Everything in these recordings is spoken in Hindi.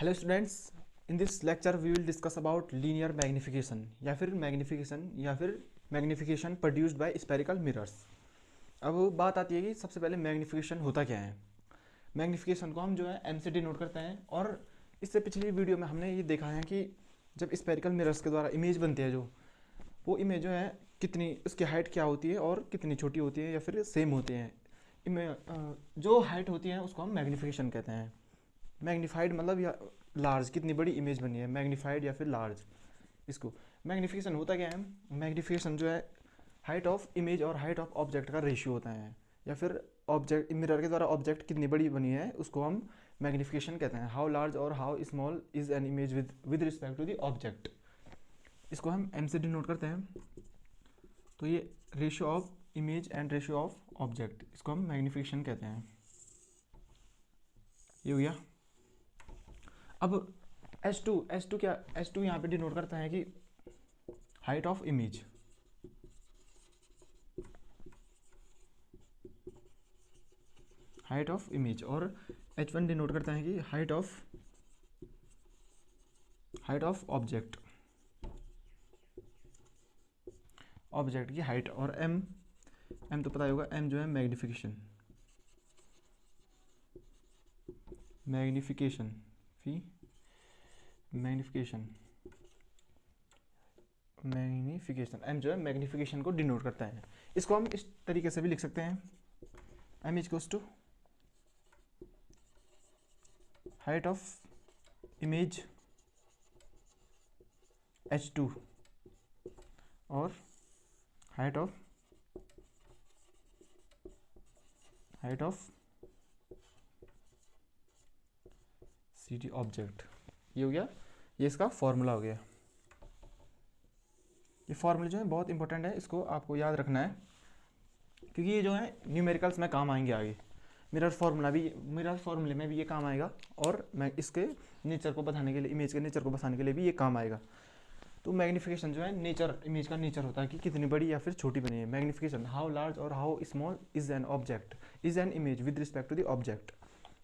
Hello students, in this lecture we will discuss about linear magnification या फिर magnification produced by spherical mirrors. अब बात आती है कि सबसे पहले मैग्निफिकेशन होता क्या है। मैग्निफिकेशन को हम जो है एम से डिनोट करते हैं, और इससे पिछली वीडियो में हमने ये देखा है कि जब स्फेरिकल मिरर्स के द्वारा इमेज बनती है, जो वो इमेज जो है कितनी उसकी हाइट क्या होती है और कितनी छोटी होती है या फिर सेम होती है। जो हाइट होती है उसको हम मैग्निफिकेशन कहते हैं। मैग्नीफाइड मतलब या लार्ज, कितनी बड़ी इमेज बनी है, मैग्नीफाइड या फिर लार्ज। इसको मैग्नीफिकेशन होता क्या है। मैग्नीफिकेशन जो है हाइट ऑफ इमेज और हाइट ऑफ ऑब्जेक्ट का रेशियो होता है, या फिर ऑब्जेक्ट मिरर के द्वारा ऑब्जेक्ट कितनी बड़ी बनी है उसको हम मैग्नीफिकेशन कहते हैं। हाउ लार्ज और how small is an image with respect to the object. इसको हम एम से डिनोट करते हैं। तो ये ratio of image and ratio of object, इसको हम मैग्नीफिकेशन कहते हैं। ये हो गया। अब एच टू क्या, एच टू यहाँ पे डिनोट करता है कि height of image. Height of image. और H1 डिनोट करता है कि हाइट ऑफ ऑब्जेक्ट। ऑब्जेक्ट की हाइट। और एम तो पता ही होगा, एम जो है मैग्निफिकेशन। एम जो है मैग्निफिकेशन को डिनोट करता है। इसको हम इस तरीके से भी लिख सकते हैं, M equals to height of image H2 और हाइट ऑफ CD ऑब्जेक्ट। ये हो गया, ये इसका फॉर्मूला हो गया। ये फॉर्मूले जो है बहुत इंपॉर्टेंट है, इसको आपको याद रखना है, क्योंकि ये जो है न्यूमेरिकल्स में काम आएंगे आगे। मिरर फॉर्मूले में भी ये काम आएगा, और मैं इसके नेचर को बताने के लिए, इमेज के नेचर को बताने के लिए भी ये काम आएगा। तो मैग्निफिकेशन जो है नेचर, इमेज का नेचर होता है कि कितनी बड़ी या फिर छोटी बनी है। मैग्निफिकेशन हाउ लार्ज और how small is an object, is an image with respect to the object.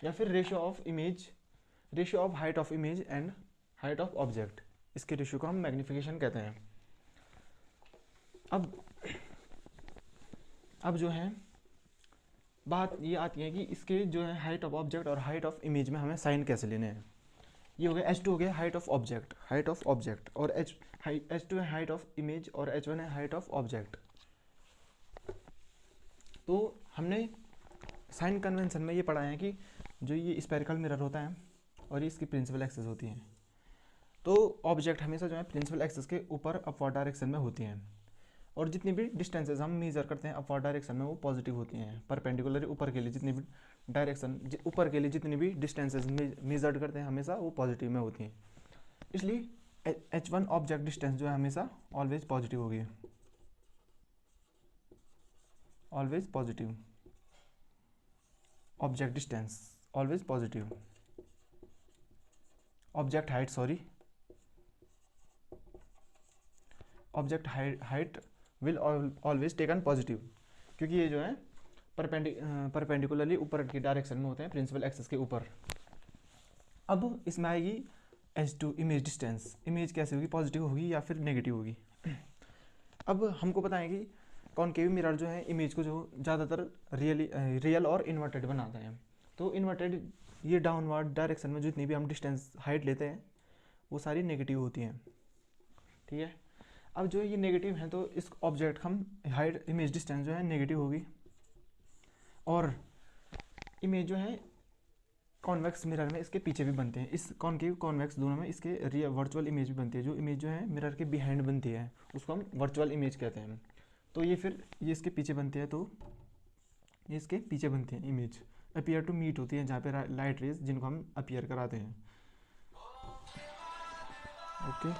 या फिर ratio of height of image and height of object, इसके रेशियो को हम मैग्निफिकेशन कहते हैं। अब जो है बात ये आती है कि इसके जो है हाइट ऑफ ऑब्जेक्ट और हाइट ऑफ इमेज में हमें साइन कैसे लेने हैं। ये हो गया H2 हो गया हाइट ऑफ ऑब्जेक्ट, और H2 है हाइट ऑफ इमेज, और H1 है हाइट ऑफ ऑब्जेक्ट। तो हमने साइन कन्वेंशन में ये पढ़ा है कि जो ये स्फेरिकल मिरर होता है और ये इसकी प्रिंसिपल एक्सिस होती है, तो ऑब्जेक्ट हमेशा जो है प्रिंसिपल एक्सिस के ऊपर अपवर्ड डायरेक्शन में होती हैं, और जितनी भी डिस्टेंसेज हम मेजर करते हैं अपवर्ड डायरेक्शन में वो पॉजिटिव होती हैं। परपेंडिकुलर ऊपर के लिए जितनी भी ऊपर के लिए जितनी भी डिस्टेंसेज मेजर्ड करते हैं हमेशा वो पॉजिटिव में होती हैं। इसलिए H1 ऑब्जेक्ट डिस्टेंस जो है हमेशा ऑलवेज पॉजिटिव होगी, always positive. Object distance always positive. Object height will always taken positive, क्योंकि ये जो है परपेंडिकुलरली ऊपर की डायरेक्शन में होते हैं, प्रिंसिपल एक्सिस के ऊपर। अब इसमें आएगी H2 इमेज डिस्टेंस। इमेज कैसे होगी, पॉजिटिव होगी या फिर नेगेटिव होगी। अब हमको पता है कि कॉनकेव मिरर जो है इमेज को जो ज़्यादातर रियल और इन्वर्टेड बनाता है। तो इन्वर्टेड, ये डाउनवर्ड डायरेक्शन में जितनी भी हम डिस्टेंस हाइट लेते हैं वो सारी नेगेटिव होती हैं, ठीक है। अब जो ये नेगेटिव है तो इस ऑब्जेक्ट हम हाइट इमेज डिस्टेंस जो है नेगेटिव होगी, और इमेज जो है कॉन्वेक्स मिरर में इसके पीछे भी बनते हैं, इस कॉनकेव कॉन्वेक्स दोनों में इसके रियल वर्चुअल इमेज भी बनती है। जो इमेज जो है मिरर के बिहाइंड बनती है उसको हम वर्चुअल इमेज कहते हैं। तो ये फिर ये इसके पीछे बनती है, तो ये इसके पीछे बनती है इमेज, अपीयर टू मीट होती है जहाँ पे लाइट रेज जिनको हम अपीयर कराते हैं। Okay,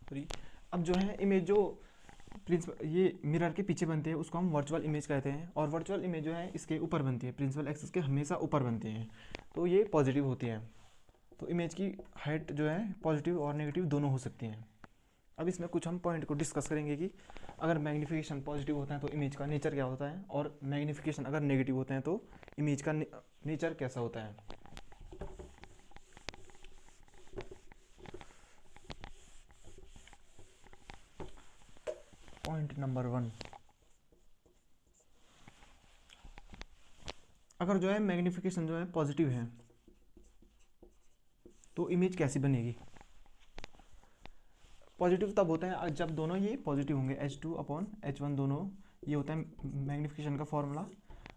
sorry. अब जो है इमेज जो प्रिंसिपल ये मिरर के पीछे बनते हैं उसको हम वर्चुअल इमेज कहते हैं, और वर्चुअल इमेज जो है इसके ऊपर बनती है, प्रिंसिपल एक्सिस के हमेशा ऊपर बनती हैं, तो ये पॉजिटिव होती है। तो इमेज की हाइट जो है पॉजिटिव और नेगेटिव दोनों हो सकती हैं। अब इसमें कुछ हम पॉइंट को डिस्कस करेंगे कि अगर मैग्नीफिकेशन पॉजिटिव होता है तो इमेज का नेचर क्या होता है, और मैग्नीफिकेशन अगर नेगेटिव होते हैं तो इमेज का नेचर कैसा होता है। पॉइंट नंबर 1, अगर जो है मैग्नीफिकेशन जो है पॉजिटिव है तो इमेज कैसी बनेगी। पॉजिटिव तब होता है जब दोनों ये पॉजिटिव होंगे, H2/H1 दोनों, ये होता है मैग्नीफिकेशन का फॉर्मूला।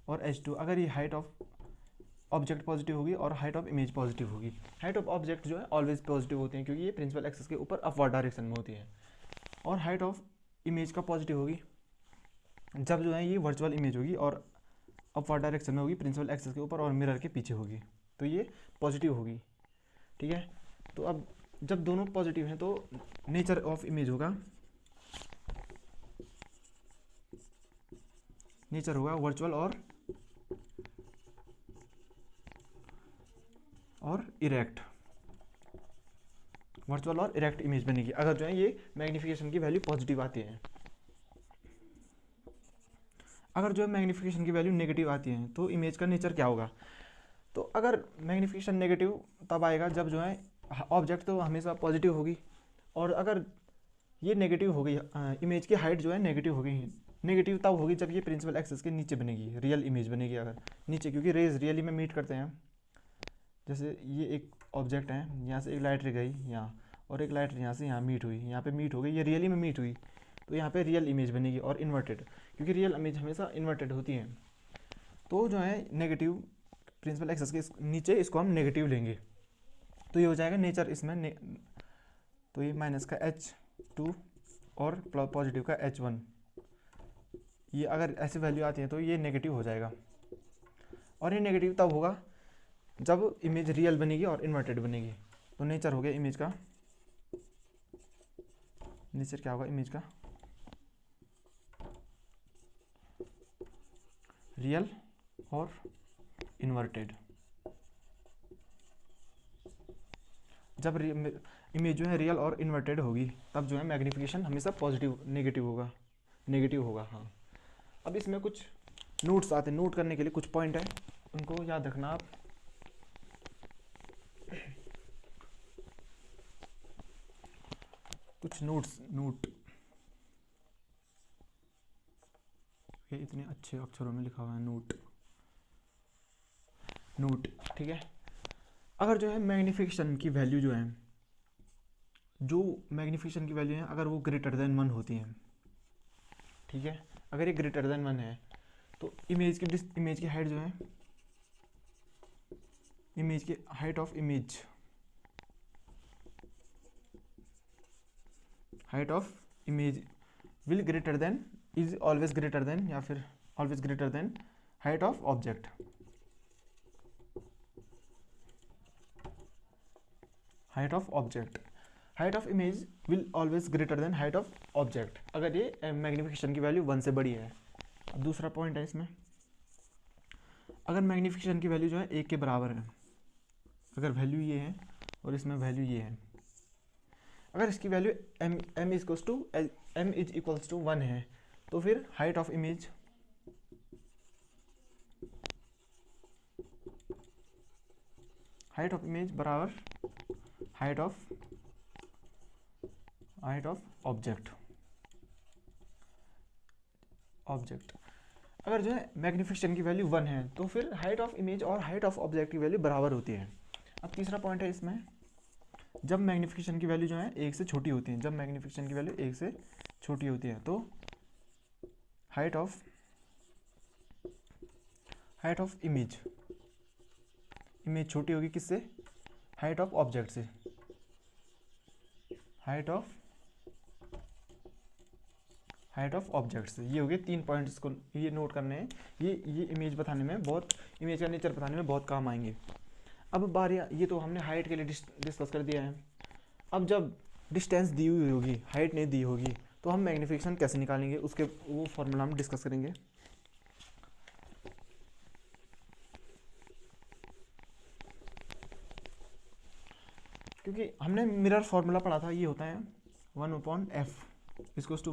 और H2 अगर ये हाइट ऑफ ऑब्जेक्ट पॉजिटिव होगी और हाइट ऑफ इमेज पॉजिटिव होगी। हाइट ऑफ ऑब्जेक्ट जो है ऑलवेज पॉजिटिव होती है क्योंकि ये प्रिंसिपल एक्सिस के ऊपर अपवर्ड डायरेक्शन में होती है। और हाइट ऑफ इमेज का पॉजिटिव होगी जब जो है ये वर्चुअल इमेज होगी और अपवर्ड डायरेक्शन में होगी, प्रिंसिपल एक्सिस के ऊपर और मिरर के पीछे होगी, तो ये पॉजिटिव होगी। ठीक है, तो अब जब दोनों पॉजिटिव हैं तो नेचर ऑफ इमेज होगा, नेचर होगा वर्चुअल और इरेक्ट, वर्चुअल और इरेक्ट इमेज बनेगी अगर जो है ये मैग्नीफिकेशन की वैल्यू पॉजिटिव आती है। अगर जो है मैग्नीफिकेशन की वैल्यू नेगेटिव आती है तो इमेज का नेचर क्या होगा। तो अगर मैग्नीफिकेशन नेगेटिव तब आएगा जब जो है ऑब्जेक्ट तो हमेशा पॉजिटिव होगी, और अगर ये नेगेटिव हो गई, इमेज की हाइट जो है नेगेटिव हो गई, नेगेटिव तब होगी जब ये प्रिंसिपल एक्सिस के नीचे बनेगी, रियल इमेज बनेगी अगर नीचे, क्योंकि रेज रियली में मीट करते हैं। जैसे ये एक ऑब्जेक्ट है, यहाँ से एक लाइट गई यहाँ, और एक लाइट यहाँ से यहाँ मीट हुई, यहाँ पे मीट हो गई, ये रियली में मीट हुई, तो यहाँ पे रियल इमेज बनेगी और इन्वर्टेड, क्योंकि रियल इमेज हमेशा इन्वर्टेड होती है। तो जो है नेगेटिव प्रिंसिपल एक्सिस के नीचे इसको हम नेगेटिव लेंगे, तो ये हो जाएगा नेचर इसमें तो ये माइनस का H2 और पॉजिटिव का H1, ये अगर ऐसी वैल्यू आती है तो ये नेगेटिव हो जाएगा। और ये नेगेटिव तब होगा जब इमेज रियल बनेगी और इन्वर्टेड बनेगी। तो नेचर हो गया इमेज का, नेचर क्या होगा इमेज का, रियल और इन्वर्टेड। जब इमेज जो है रियल और इन्वर्टेड होगी तब जो है मैग्नीफिकेशन हमेशा पॉजिटिव नेगेटिव होगा। हाँ, अब इसमें कुछ नोट्स आते हैं, नोट करने के लिए कुछ पॉइंट है, उनको याद रखना आप। कुछ नोट ये इतने अच्छे अक्षरों में लिखा हुआ है नोट। ठीक है, अगर जो है मैग्नीफिकेशन की वैल्यू जो है, जो मैग्नीफिकेशन की वैल्यू है अगर वो ग्रेटर देन 1 होती है, ठीक है, अगर ये ग्रेटर देन 1 है तो इमेज की हाइट जो है, इमेज की height of image will greater than, is always greater than, या फिर always greater than height of object. Height of image will always greater than height of object अगर ये मैग्नीफिकेशन की वैल्यू 1 से बड़ी है। अब दूसरा पॉइंट है इसमें, अगर मैग्नीफिकेशन की वैल्यू जो है 1 के बराबर है, अगर वैल्यू ये है और इसमें वैल्यू ये है, अगर इसकी value m is equals to 1 है तो फिर हाइट ऑफ इमेज बराबर हाइट ऑफ ऑब्जेक्ट। अगर जो है मैग्नीफिकेशन की वैल्यू 1 है तो फिर हाइट ऑफ इमेज और हाइट ऑफ ऑब्जेक्ट की वैल्यू बराबर होती है। अब तीसरा पॉइंट है इसमें, जब मैग्नीफिकेशन की वैल्यू जो है 1 से छोटी होती है, जब मैग्नीफिकेशन की वैल्यू 1 से छोटी होती है तो हाइट ऑफ इमेज छोटी होगी किससे, हाइट ऑफ ऑब्जेक्ट से। हाइट ऑफ ऑब्जेक्ट से, ये हो गए 3 पॉइंट्स को ये नोट करने हैं, ये इमेज का नेचर बताने में बहुत काम आएंगे। अब बारी, ये तो हमने हाइट के लिए डिस्कस कर दिया है। अब जब डिस्टेंस दी हुई होगी, हाइट नहीं दी होगी, तो हम मैग्नीफिकेशन कैसे निकालेंगे, उसके वो फॉर्मूला हम डिस्कस करेंगे। क्योंकि हमने मिरर फॉर्मूला पढ़ा था, ये होता है 1/f equals to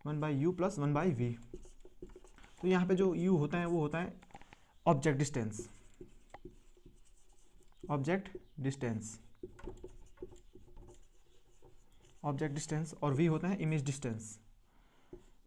1/u plus 1/v। तो यहाँ पे जो u होता है वो होता है ऑब्जेक्ट डिस्टेंस, और v होता है इमेज डिस्टेंस।